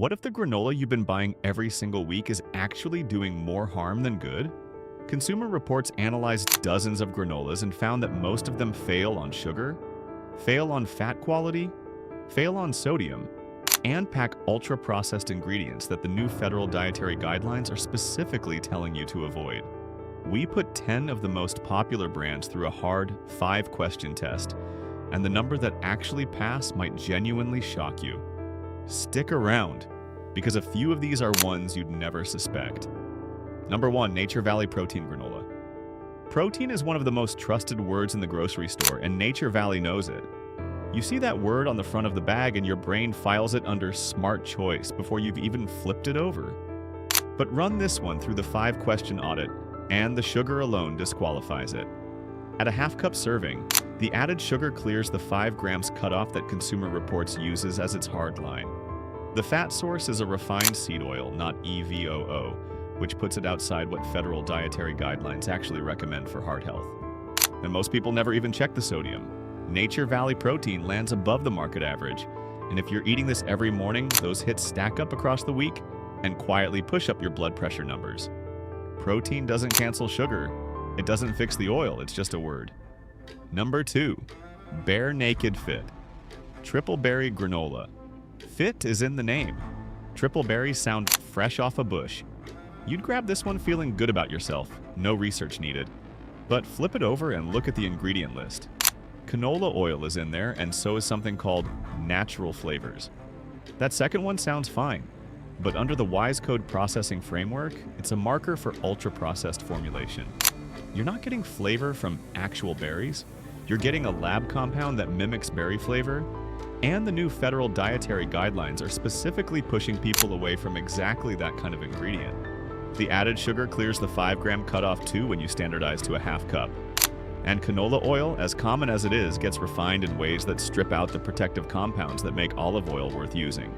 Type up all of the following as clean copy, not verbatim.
What if the granola you've been buying every single week is actually doing more harm than good? Consumer Reports analyzed dozens of granolas and found that most of them fail on sugar, fail on fat quality, fail on sodium, and pack ultra-processed ingredients that the new federal dietary guidelines are specifically telling you to avoid. We put 10 of the most popular brands through a hard 5-question test, and the number that actually pass might genuinely shock you. Stick around, because a few of these are ones you'd never suspect. Number 1. Nature Valley Protein Granola. Protein is one of the most trusted words in the grocery store, and Nature Valley knows it. You see that word on the front of the bag and your brain files it under Smart Choice before you've even flipped it over. But run this one through the 5-question audit, and the sugar alone disqualifies it. At a half-cup serving, the added sugar clears the 5 grams cutoff that Consumer Reports uses as its hard line. The fat source is a refined seed oil, not EVOO, which puts it outside what federal dietary guidelines actually recommend for heart health. And most people never even check the sodium. Nature Valley Protein lands above the market average, and if you're eating this every morning, those hits stack up across the week and quietly push up your blood pressure numbers. Protein doesn't cancel sugar. It doesn't fix the oil, it's just a word. Number 2. Bare Naked Fit. Triple Berry Granola. Fit is in the name. Triple berries sound fresh off a bush. You'd grab this one feeling good about yourself, no research needed. But flip it over and look at the ingredient list. Canola oil is in there, and so is something called natural flavors. That second one sounds fine, but under the WISE Code processing framework, it's a marker for ultra-processed formulation. You're not getting flavor from actual berries, you're getting a lab compound that mimics berry flavor, and the new federal dietary guidelines are specifically pushing people away from exactly that kind of ingredient. The added sugar clears the 5-gram cutoff too when you standardize to a half cup. And canola oil, as common as it is, gets refined in ways that strip out the protective compounds that make olive oil worth using.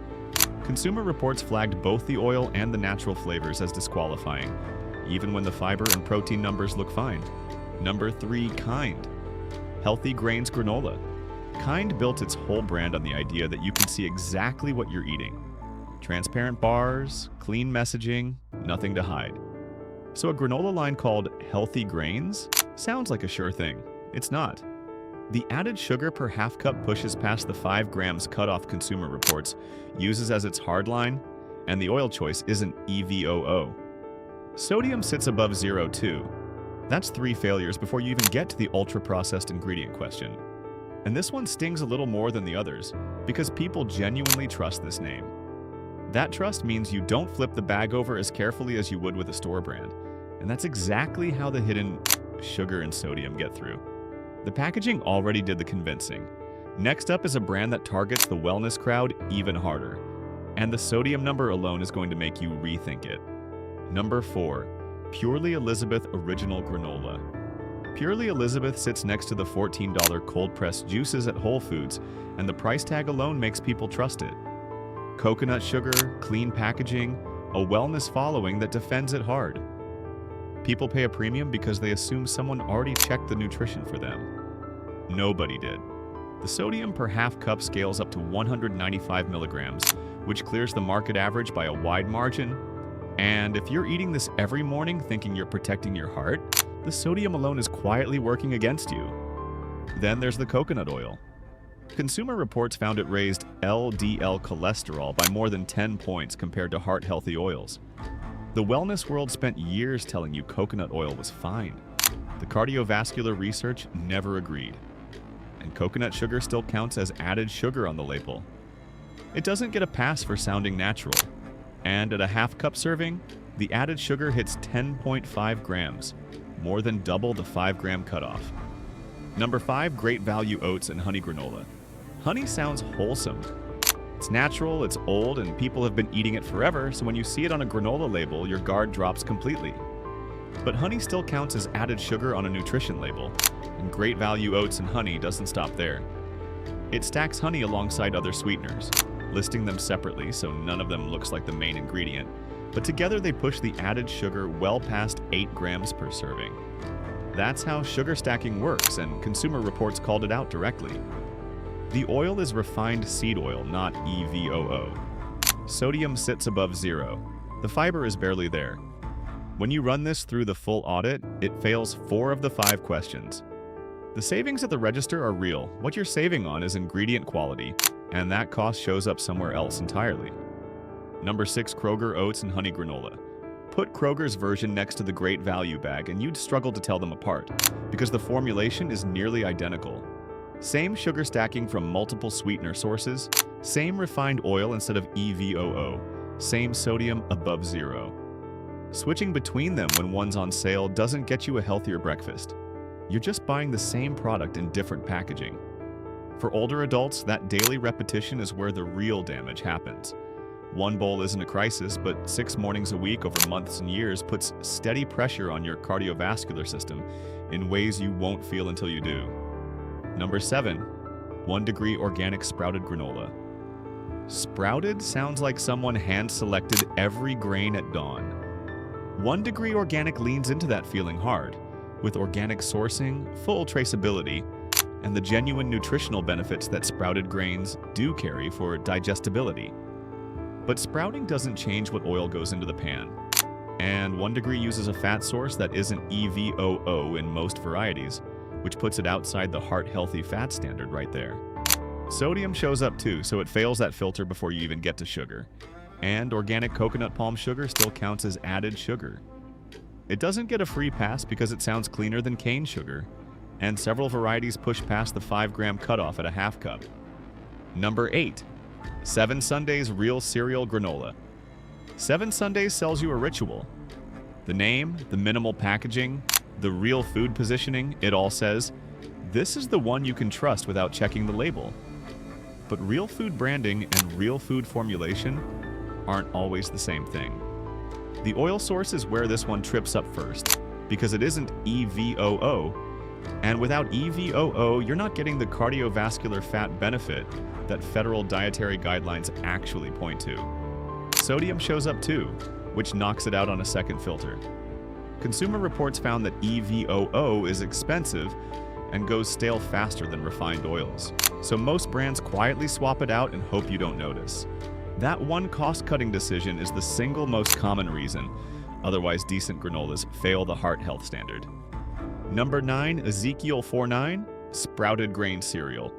Consumer Reports flagged both the oil and the natural flavors as disqualifying, even when the fiber and protein numbers look fine. Number 3. Kind. Healthy Grains Granola. Kind built its whole brand on the idea that you can see exactly what you're eating. Transparent bars, clean messaging, nothing to hide. So a granola line called Healthy Grains sounds like a sure thing. It's not. The added sugar per half cup pushes past the 5 grams cutoff Consumer Reports uses as its hard line, and the oil choice isn't EVOO. Sodium sits above 0 too. That's 3 failures before you even get to the ultra-processed ingredient question. And this one stings a little more than the others, because people genuinely trust this name. That trust means you don't flip the bag over as carefully as you would with a store brand, and that's exactly how the hidden sugar and sodium get through. The packaging already did the convincing. Next up is a brand that targets the wellness crowd even harder, and the sodium number alone is going to make you rethink it. Number 4. Purely Elizabeth Original Granola. Purely Elizabeth sits next to the $14 cold-pressed juices at Whole Foods, and the price tag alone makes people trust it. Coconut sugar, clean packaging, a wellness following that defends it hard. People pay a premium because they assume someone already checked the nutrition for them. Nobody did. The sodium per half cup scales up to 195 milligrams, which clears the market average by a wide margin. And if you're eating this every morning thinking you're protecting your heart, the sodium alone is quietly working against you. Then there's the coconut oil. Consumer Reports found it raised LDL cholesterol by more than 10 points compared to heart-healthy oils. The wellness world spent years telling you coconut oil was fine. The cardiovascular research never agreed. And coconut sugar still counts as added sugar on the label. It doesn't get a pass for sounding natural. And at a half-cup serving, the added sugar hits 10.5 grams, more than double the 5-gram cutoff. Number 5. Great Value Oats and Honey Granola. Honey sounds wholesome. It's natural, it's old, and people have been eating it forever, so when you see it on a granola label, your guard drops completely. But honey still counts as added sugar on a nutrition label, and Great Value Oats and Honey doesn't stop there. It stacks honey alongside other sweeteners, listing them separately so none of them looks like the main ingredient, but together they push the added sugar well past 8 grams per serving. That's how sugar stacking works, and Consumer Reports called it out directly. The oil is refined seed oil, not EVOO. Sodium sits above 0. The fiber is barely there. When you run this through the full audit, it fails 4 of the 5 questions. The savings at the register are real. What you're saving on is ingredient quality, and that cost shows up somewhere else entirely. Number 6, Kroger Oats and Honey Granola. Put Kroger's version next to the Great Value bag and you'd struggle to tell them apart, because the formulation is nearly identical. Same sugar stacking from multiple sweetener sources, same refined oil instead of EVOO, same sodium above 0. Switching between them when one's on sale doesn't get you a healthier breakfast. You're just buying the same product in different packaging. For older adults, that daily repetition is where the real damage happens. One bowl isn't a crisis, but 6 mornings a week over months and years puts steady pressure on your cardiovascular system in ways you won't feel until you do. Number 7, 1 Degree Organic Sprouted Granola. Sprouted sounds like someone hand-selected every grain at dawn. 1 Degree Organic leans into that feeling hard, with organic sourcing, full traceability, and the genuine nutritional benefits that sprouted grains do carry for digestibility. But sprouting doesn't change what oil goes into the pan. And 1 Degree uses a fat source that isn't EVOO in most varieties, which puts it outside the heart-healthy fat standard right there. Sodium shows up too, so it fails that filter before you even get to sugar. And organic coconut palm sugar still counts as added sugar. It doesn't get a free pass because it sounds cleaner than cane sugar, and several varieties push past the 5-gram cutoff at a half cup. Number 8, 7 Sundays Real Cereal Granola. 7 Sundays sells you a ritual. The name, the minimal packaging, the real food positioning, it all says, this is the one you can trust without checking the label. But real food branding and real food formulation aren't always the same thing. The oil source is where this one trips up first, because it isn't EVOO, and without EVOO, you're not getting the cardiovascular fat benefit that federal dietary guidelines actually point to. Sodium shows up too, which knocks it out on a second filter. Consumer Reports found that EVOO is expensive and goes stale faster than refined oils, so most brands quietly swap it out and hope you don't notice. That one cost-cutting decision is the single most common reason otherwise decent granolas fail the heart health standard. Number 9, Ezekiel 4.9, Sprouted Grain Cereal.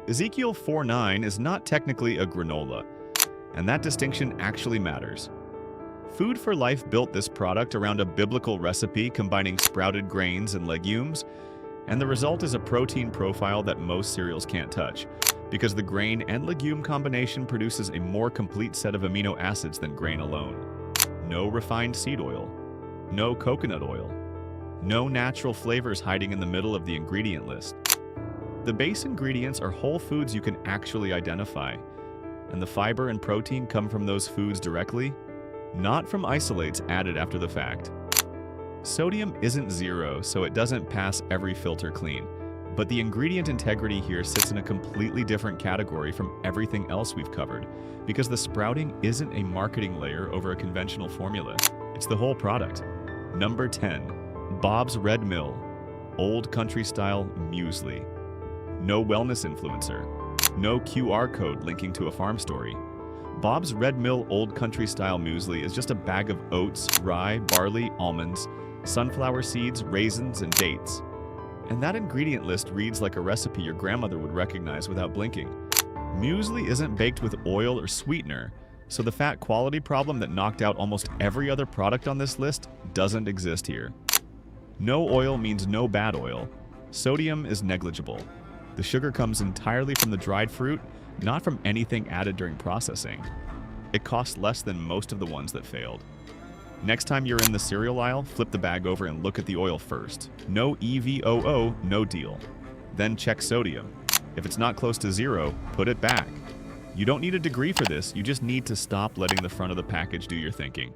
Ezekiel 4.9 is not technically a granola, and that distinction actually matters. Food for Life built this product around a biblical recipe combining sprouted grains and legumes, and the result is a protein profile that most cereals can't touch, because the grain and legume combination produces a more complete set of amino acids than grain alone. No refined seed oil, no coconut oil, no natural flavors hiding in the middle of the ingredient list. The base ingredients are whole foods you can actually identify, and the fiber and protein come from those foods directly, not from isolates added after the fact. Sodium isn't 0, so it doesn't pass every filter clean, but the ingredient integrity here sits in a completely different category from everything else we've covered, because the sprouting isn't a marketing layer over a conventional formula. It's the whole product. Number 10, Bob's Red Mill, Old Country Style Muesli. No wellness influencer. No QR code linking to a farm story. Bob's Red Mill Old Country Style Muesli is just a bag of oats, rye, barley, almonds, sunflower seeds, raisins, and dates. And that ingredient list reads like a recipe your grandmother would recognize without blinking. Muesli isn't baked with oil or sweetener, so the fat quality problem that knocked out almost every other product on this list doesn't exist here. No oil means no bad oil. Sodium is negligible. The sugar comes entirely from the dried fruit, not from anything added during processing. It costs less than most of the ones that failed. Next time you're in the cereal aisle, flip the bag over and look at the oil first. No EVOO, no deal. Then check sodium. If it's not close to 0, put it back. You don't need a degree for this, you just need to stop letting the front of the package do your thinking.